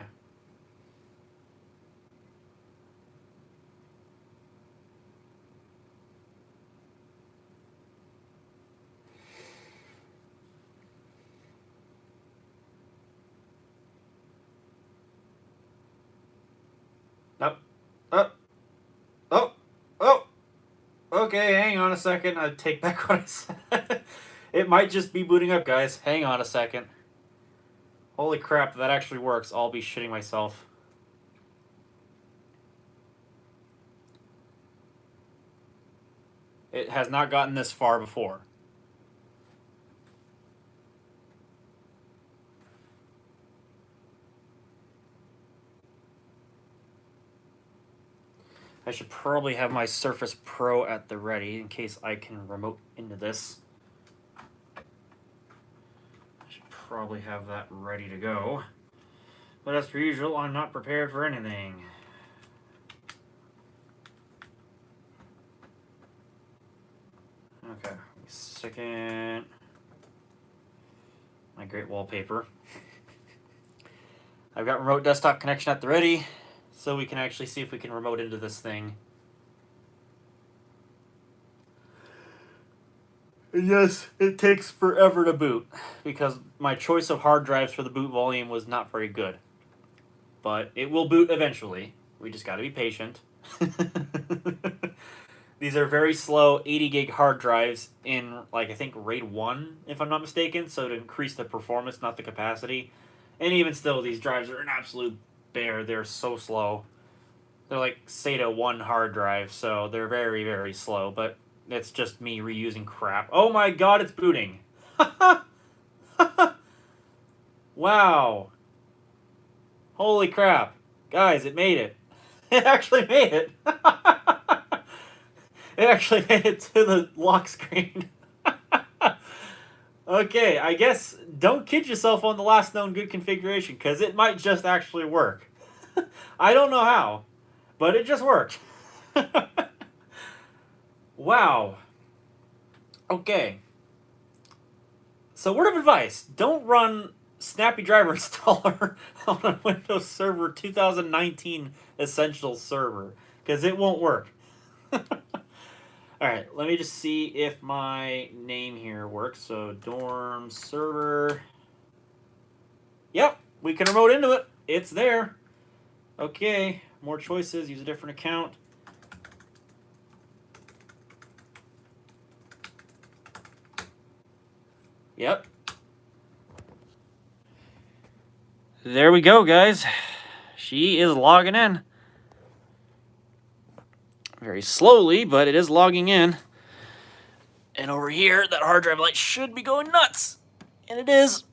Okay, hang on a second. I take back what I said. It might just be booting up, guys. Hang on a second. Holy crap, that actually works. I'll be shitting myself. It has not gotten this far before. I should probably have my Surface Pro at the ready in case I can remote into this. I should probably have that ready to go. But as per usual, I'm not prepared for anything. Okay, second. My great wallpaper. I've got remote desktop connection at the ready, so we can actually see if we can remote into this thing. And yes, it takes forever to boot, because my choice of hard drives for the boot volume was not very good. But it will boot eventually. We just gotta be patient. These are very slow 80 gig hard drives in, like, I think RAID 1, if I'm not mistaken, so to increase the performance, not the capacity. And even still, these drives are an absolute bear. They're so slow. They're like SATA 1 hard drive, so they're very, very slow, but it's just me reusing crap. Oh my god, it's booting! Wow. Holy crap. Guys, it made it. It actually made it. It actually made it to the lock screen. Okay, I guess don't kid yourself on the last known good configuration, because it might just actually work. I don't know how, but it just worked. Wow. Okay. So word of advice, don't run Snappy Driver Installer on a Windows Server 2019 Essentials server, because it won't work. Alright, let me just see if my name here works. So, dorm server. Yep, we can remote into it. It's there. Okay, more choices. Use a different account. Yep. There we go, guys. She is logging in. Very slowly, but it is logging in. And over here, that hard drive light should be going nuts. And it is.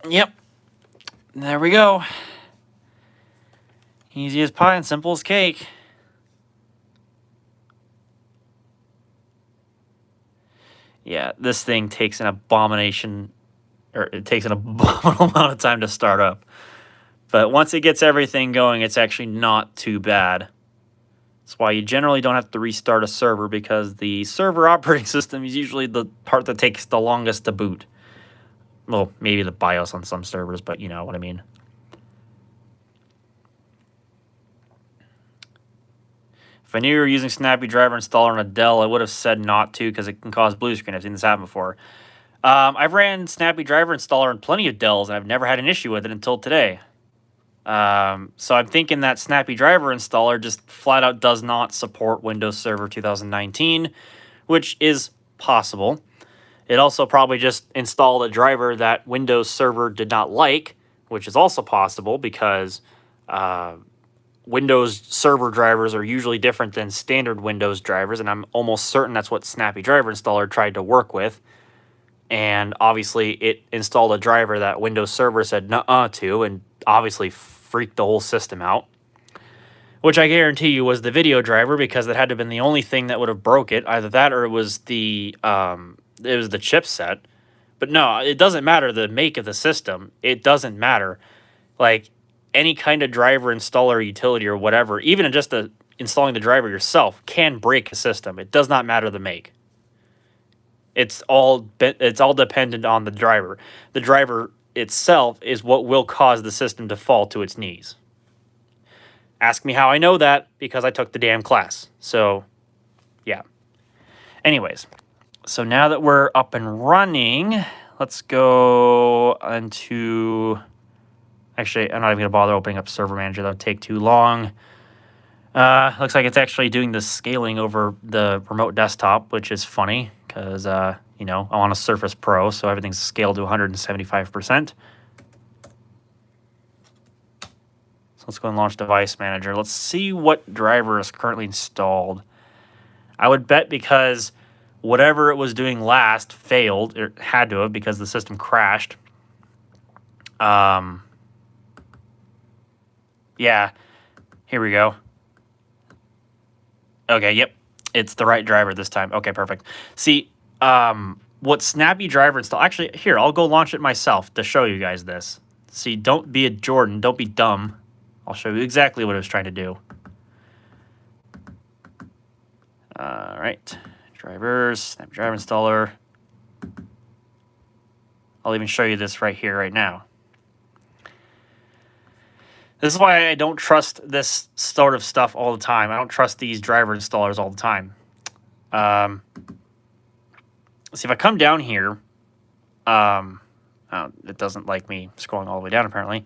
Yep. There we go. Easy as pie and simple as cake. Yeah, this thing takes an abomination, or it takes an abominable amount of time to start up. But once it gets everything going, it's actually not too bad. That's why you generally don't have to restart a server, because the server operating system is usually the part that takes the longest to boot. Well, maybe the BIOS on some servers, but you know what I mean. If I knew you were using Snappy Driver Installer on a Dell, I would have said not to, because it can cause blue screen. I've seen this happen before. I've ran Snappy Driver Installer on plenty of Dells, and I've never had an issue with it until today. So I'm thinking that Snappy Driver Installer just flat out does not support Windows Server 2019, which is possible. It also probably just installed a driver that Windows Server did not like, which is also possible, because Windows Server drivers are usually different than standard Windows drivers, and I'm almost certain that's what Snappy Driver Installer tried to work with. And obviously it installed a driver that Windows Server said nuh-uh to, and obviously freaked the whole system out. Which I guarantee you was the video driver, because that had to have been the only thing that would have broke it. Either that or it was the chipset. But no, it doesn't matter the make of the system. It doesn't matter. Like, any kind of driver installer utility or whatever, even just installing the driver yourself, can break a system. It does not matter the make. It's all dependent on the driver. The driver itself is what will cause the system to fall to its knees. Ask me how I know that, because I took the damn class. So, yeah. Anyways, so now that we're up and running, let's go into... Actually, I'm not even going to bother opening up Server Manager. That would take too long. Looks like it's actually doing the scaling over the remote desktop, which is funny because, you know, I'm on a Surface Pro, so everything's scaled to 175%. So let's go and launch Device Manager. Let's see what driver is currently installed. I would bet because whatever it was doing last failed. It had to have because the system crashed. Yeah, here we go. Okay, yep. It's the right driver this time. Okay, perfect. See, what Snappy Driver install... Actually, here, I'll go launch it myself to show you guys this. See, don't be a Jordan. Don't be dumb. I'll show you exactly what it was trying to do. All right. Drivers, Snappy Driver Installer. I'll even show you this right here, right now. This is why I don't trust this sort of stuff all the time. I don't trust these driver installers all the time. See, if I come down here, it doesn't like me scrolling all the way down, apparently.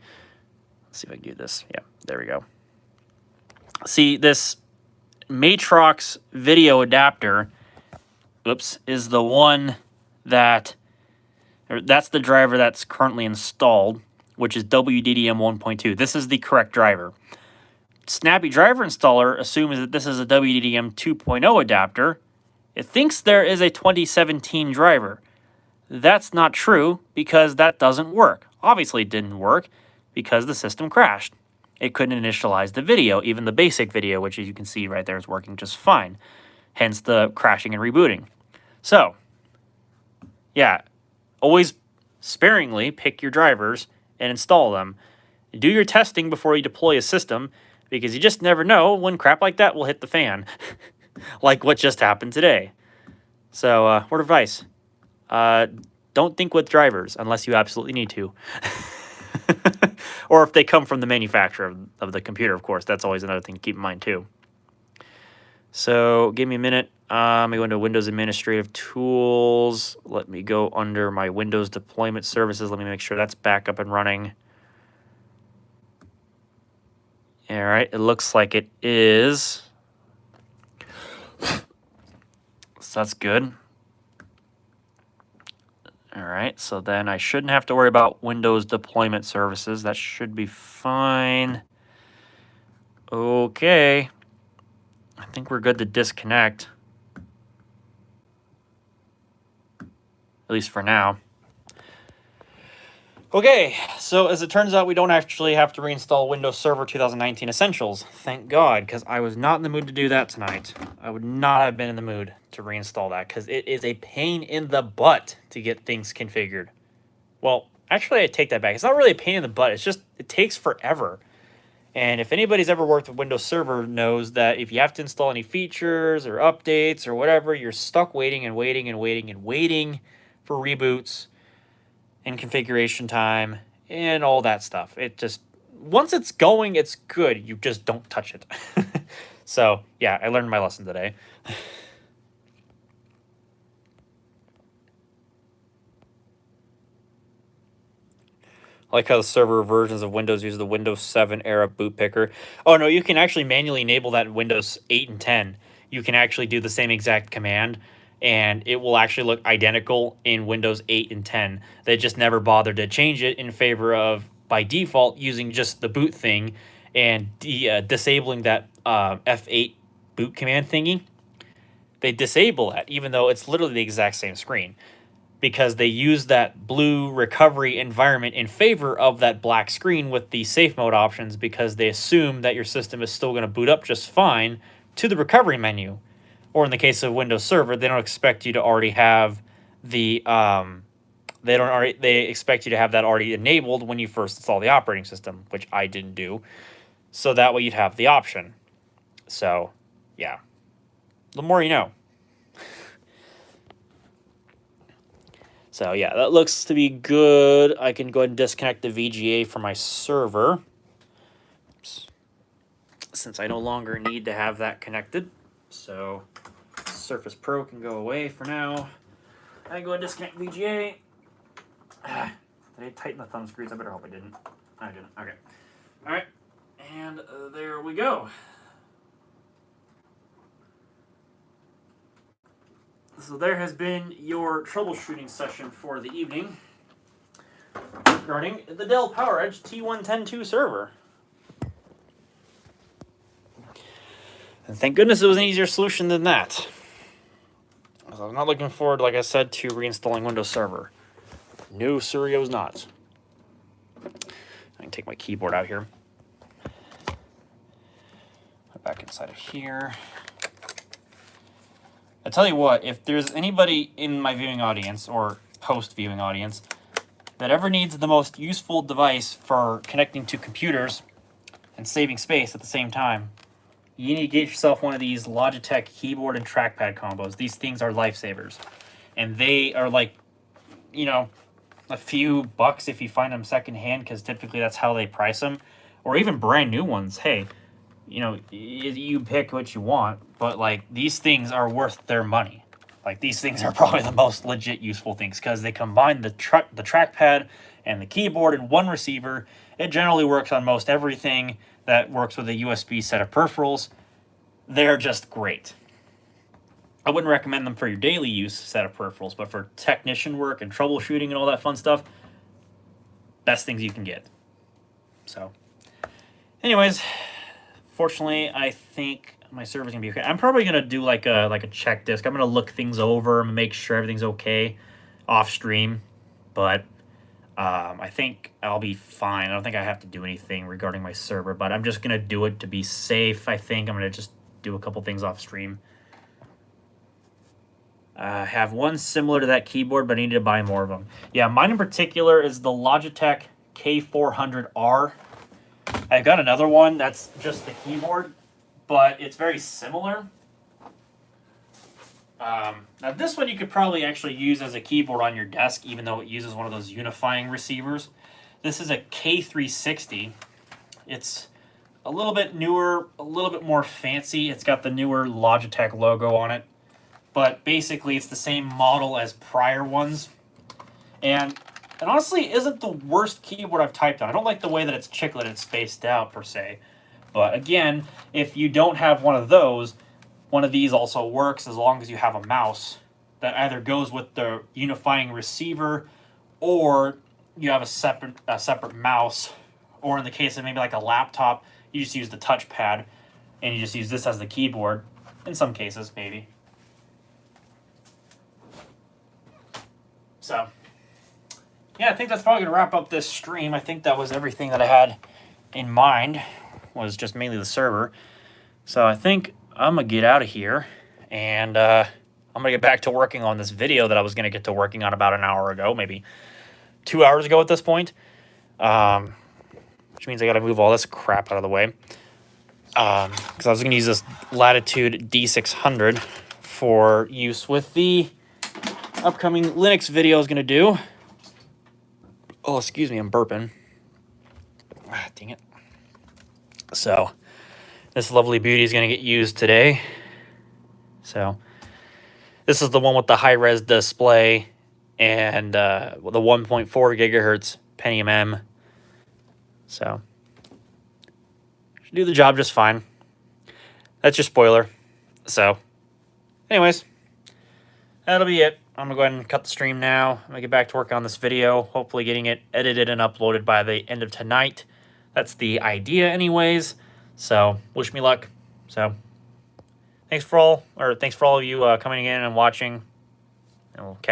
Let's see if I can do this. Yeah, there we go. See, this Matrox video adapter, oops, is the one that, or that's the driver that's currently installed, which is WDDM 1.2. This is the correct driver. Snappy Driver Installer assumes that this is a WDDM 2.0 adapter. It thinks there is a 2017 driver. That's not true because that doesn't work. Obviously it didn't work because the system crashed. It couldn't initialize the video, even the basic video, which as you can see right there is working just fine. Hence the crashing and rebooting. So, yeah, always sparingly pick your drivers and install them. Do your testing before you deploy a system because you just never know when crap like that will hit the fan. Like what just happened today. So, word of advice. Don't think with drivers unless you absolutely need to. Or if they come from the manufacturer of the computer, of course. That's always another thing to keep in mind, too. So, give me a minute. Let me go into Windows Administrative Tools. Let me go under my Windows Deployment Services. Let me make sure that's back up and running. All right, it looks like it is. So that's good. All right, so then I shouldn't have to worry about Windows Deployment Services. That should be fine. Okay. I think we're good to disconnect. At least for now. Okay, so as it turns out, we don't actually have to reinstall Windows Server 2019 Essentials. Thank God, because I was not in the mood to do that tonight. I would not have been in the mood to reinstall that, because it is a pain in the butt to get things configured. Well, actually, I take that back. It's not really a pain in the butt. It's just, it takes forever. And if anybody's ever worked with Windows Server knows that if you have to install any features or updates or whatever, you're stuck waiting and waiting and waiting and waiting for reboots and configuration time and all that stuff. It just, once it's going, it's good. You just don't touch it. So, yeah, I learned my lesson today. I like how the server versions of Windows use the Windows 7 era boot picker. Oh, no, you can actually manually enable that in Windows 8 and 10. You can actually do the same exact command, and it will actually look identical in Windows 8 and 10. They just never bothered to change it in favor of, by default, using just the boot thing and disabling that F8 boot command thingy. They disable that, even though it's literally the exact same screen, because they use that blue recovery environment in favor of that black screen with the safe mode options because they assume that your system is still going to boot up just fine to the recovery menu. Or in the case of Windows Server, they don't expect you to already have the they expect you to have that already enabled when you first install the operating system, which I didn't do. So that way you'd have the option. So, yeah. The more you know. So, yeah, that looks to be good. I can go ahead and disconnect the VGA from my server. Oops. Since I no longer need to have that connected. So, Surface Pro can go away for now. I can go ahead and disconnect VGA. Did I tighten the thumb screws? I better hope I didn't. I didn't. Okay. All right. And there we go. So there has been your troubleshooting session for the evening regarding the Dell PowerEdge T1102 server. And thank goodness it was an easier solution than that. So I'm not looking forward, like I said, to reinstalling Windows Server. No, sir, I was not. I can take my keyboard out here. Put it back inside of here. I tell you what, if there's anybody in my viewing audience or post-viewing audience that ever needs the most useful device for connecting to computers and saving space at the same time, you need to get yourself one of these Logitech keyboard and trackpad combos. These things are lifesavers. And they are like, you know, a few bucks if you find them secondhand, because typically that's how they price them. Or even brand new ones. Hey, you know, you pick what you want, but like these things are worth their money. Like these things are probably the most legit useful things because they combine the trackpad and the keyboard in one receiver. It generally works on most everything that works with a USB set of peripherals. They're just great. I wouldn't recommend them for your daily use set of peripherals, but for technician work and troubleshooting and all that fun stuff, best things you can get. So, anyways, fortunately, I think my server's gonna be okay. I'm probably gonna do like a check disk. I'm gonna look things over and make sure everything's okay off stream, but I think I'll be fine. I don't think I have to do anything regarding my server, but I'm just gonna do it to be safe. I think I'm gonna just do a couple things off stream. I have one similar to that keyboard, but I need to buy more of them. Yeah, mine in particular is the Logitech K400R. I've got another one that's just the keyboard, but it's very similar. Now this one you could probably actually use as a keyboard on your desk, even though it uses one of those unifying receivers. This is a K360. It's a little bit newer, a little bit more fancy. It's got the newer Logitech logo on it, but basically it's the same model as prior ones. And it honestly isn't the worst keyboard I've typed on. I don't like the way that it's chicleted and spaced out per se. But again, if you don't have one of those, one of these also works as long as you have a mouse that either goes with the unifying receiver or you have a separate mouse, or in the case of maybe like a laptop, you just use the touchpad and you just use this as the keyboard in some cases, maybe. So, yeah, I think that's probably going to wrap up this stream. I think that was everything that I had in mind, was just mainly the server. So I think I'm going to get out of here, and I'm going to get back to working on this video that I was going to get to working on about an hour ago, maybe 2 hours ago at this point. Which means I got to move all this crap out of the way. Because I was going to use this Latitude D600 for use with the upcoming Linux video I was going to do. Oh, excuse me, I'm burping. Ah, dang it. So, this lovely beauty is going to get used today. So, this is the one with the high-res display and the 1.4 gigahertz Pentium M. So, should do the job just fine. That's your spoiler. So, anyways, that'll be it. I'm going to go ahead and cut the stream now. I'm going to get back to work on this video, hopefully getting it edited and uploaded by the end of tonight. That's the idea anyways. So, wish me luck. So, thanks for all of you coming in and watching. And we'll catch